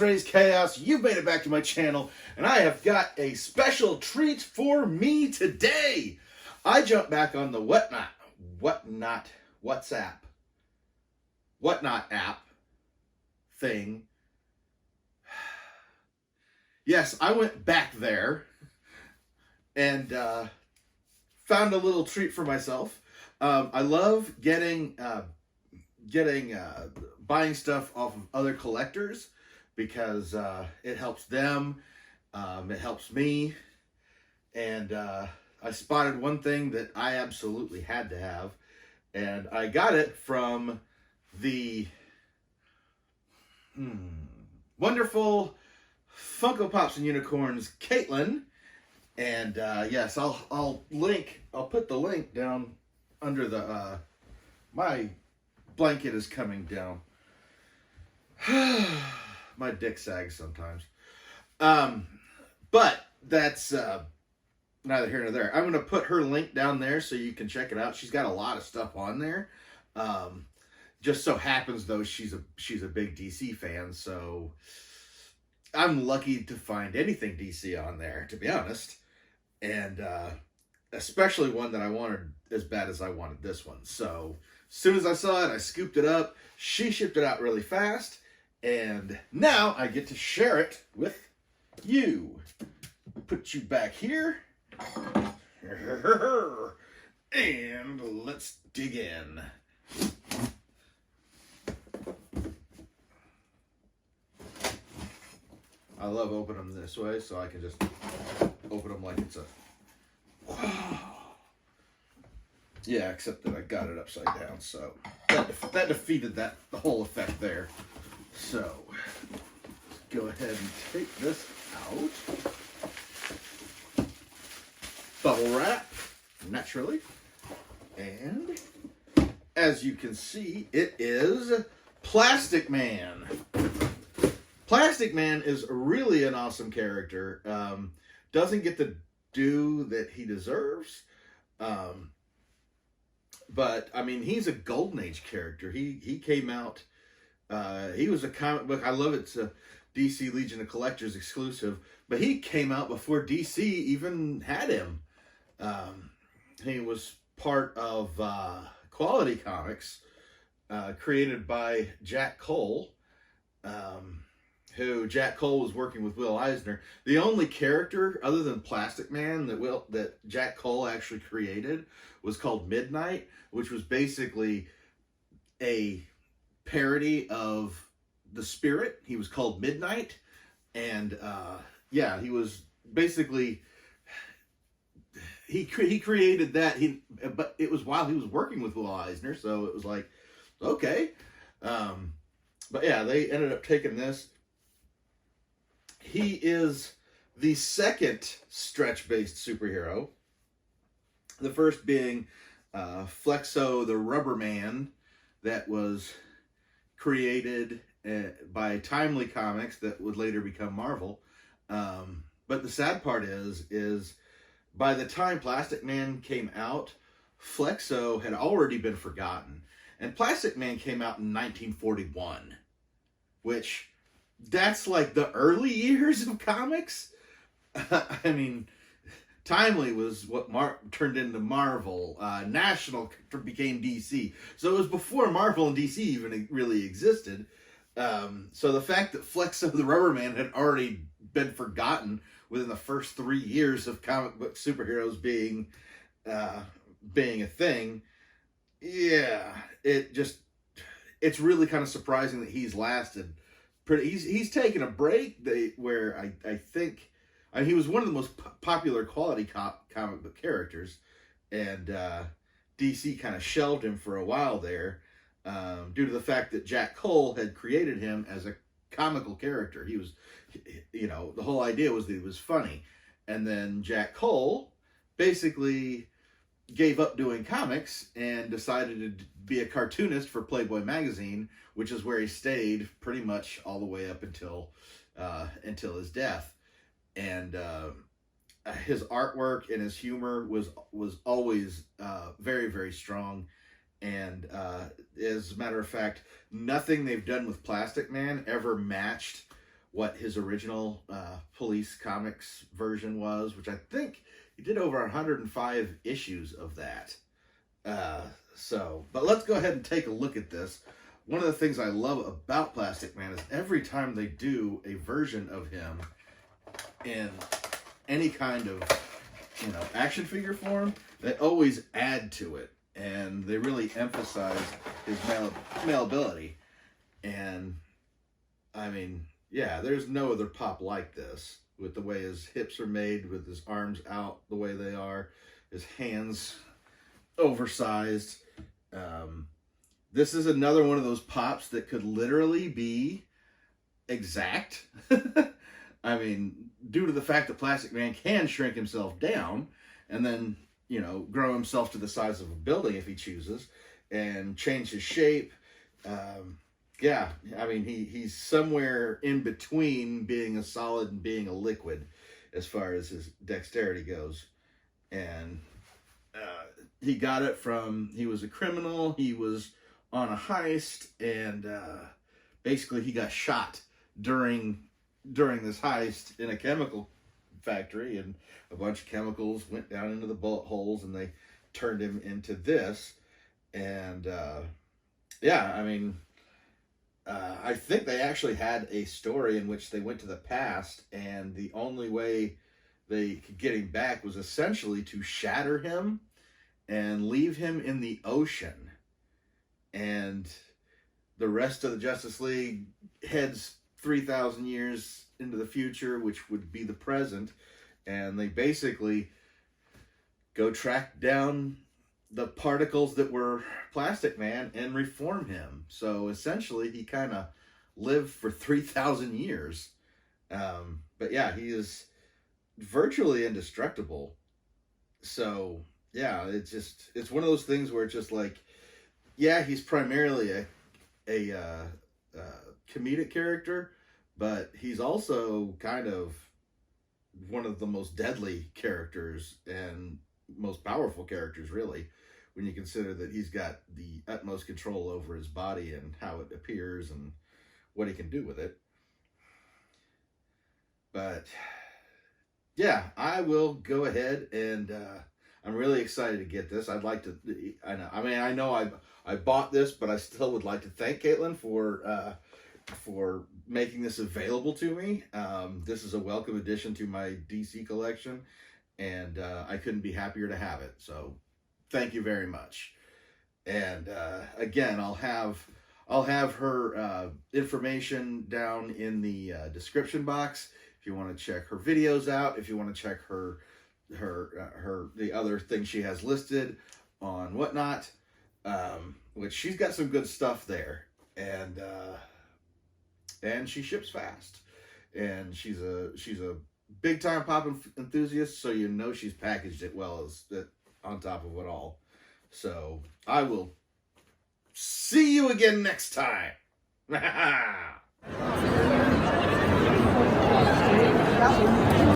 Raze Chaos. You've made it back to my channel, and I have got a special treat for me today. I jumped back on the Whatnot app thing. Yes, I went back there and found a little treat for myself. I love buying stuff off of other collectors because it helps them, it helps me, and I spotted one thing that I absolutely had to have, and I got it from the wonderful Funko Pops and Unicorns, Caitlin. And yes, I'll put the link down under the my blanket is coming down. My dick sags sometimes. But that's neither here nor there. I'm going to put her link down there so you can check it out. She's got a lot of stuff on there. Just so happens though she's a big DC fan, so I'm lucky to find anything DC on there, to be honest. And especially one that I wanted as bad as I wanted this one. So as soon as I saw it, I scooped it up. She shipped it out really fast. And now I get to share it with you. Put you back here. And let's dig in. I love opening them this way, so I can just open them like it's a... Yeah, except that I got it upside down, so that defeated the whole effect there. So, go ahead and take this out. Bubble wrap, naturally. And, as you can see, it is Plastic Man. Plastic Man is really an awesome character. Doesn't get the due that he deserves. But, I mean, he's a Golden Age character. He came out... he was a comic book. I love it's a DC Legion of Collectors exclusive, but he came out before DC even had him. He was part of Quality Comics, created by Jack Cole, who Jack Cole was working with Will Eisner. The only character other than Plastic Man that Jack Cole actually created was called Midnight, which was basically a parody of the Spirit. He was called Midnight, and yeah, he was basically he created that. But it was while he was working with Will Eisner, so it was like, okay. But yeah, they ended up taking this. He is the second stretch-based superhero. The first being Flexo the Rubber Man, that was created by Timely Comics that would later become Marvel. But the sad part is by the time Plastic Man came out, Flexo had already been forgotten. And Plastic Man came out in 1941, which that's like the early years of comics. I mean, Timely was what turned into Marvel. National became DC. So it was before Marvel and DC even really existed. So the fact that Flexo the Rubber Man had already been forgotten within the first 3 years of comic book superheroes being a thing, yeah, it's really kind of surprising that he's lasted. He's taken a break where I think... he was one of the most popular Quality comic book characters, and DC kind of shelved him for a while there due to the fact that Jack Cole had created him as a comical character. He was, the whole idea was that he was funny. And then Jack Cole basically gave up doing comics and decided to be a cartoonist for Playboy magazine, which is where he stayed pretty much all the way up until his death. And his artwork and his humor was always very, very strong. And as a matter of fact, nothing they've done with Plastic Man ever matched what his original Police Comics version was, which I think he did over 105 issues of that. But let's go ahead and take a look at this. One of the things I love about Plastic Man is every time they do a version of him in any kind of, action figure form, they always add to it, and they really emphasize his malleability. And I mean, yeah, there's no other Pop like this, with the way his hips are made, with his arms out the way they are, his hands oversized. This is another one of those Pops that could literally be exact. I mean, due to the fact that Plastic Man can shrink himself down and then, grow himself to the size of a building if he chooses, and change his shape. Yeah, I mean, he's somewhere in between being a solid and being a liquid as far as his dexterity goes. And he got it from, he was a criminal, he was on a heist, and basically he got shot during this heist in a chemical factory, and a bunch of chemicals went down into the bullet holes, and they turned him into this. And yeah, I mean, I think they actually had a story in which they went to the past, and the only way they could get him back was essentially to shatter him and leave him in the ocean. And the rest of the Justice League heads 3,000 years into the future, which would be the present, and they basically go track down the particles that were Plastic Man and reform him. So essentially he kind of lived for 3,000 years. But yeah, he is virtually indestructible. So yeah, it's one of those things where it's just like, yeah, he's primarily a comedic character, but he's also kind of one of the most deadly characters and most powerful characters, really, when you consider that he's got the utmost control over his body and how it appears and what he can do with it. But yeah, I will go ahead, and I'm really excited to get this. I'd like to, I know I bought this, but I still would like to thank Caitlin for making this available to me. This is a welcome addition to my DC collection, and I couldn't be happier to have it. So thank you very much. And again, I'll have her information down in the description box if you want to check her videos out, if you want to check her the other things she has listed on Whatnot, which she's got some good stuff there, and she ships fast, and she's a big time Pop enthusiast, so she's packaged it well as on top of it all. So I will see you again next time.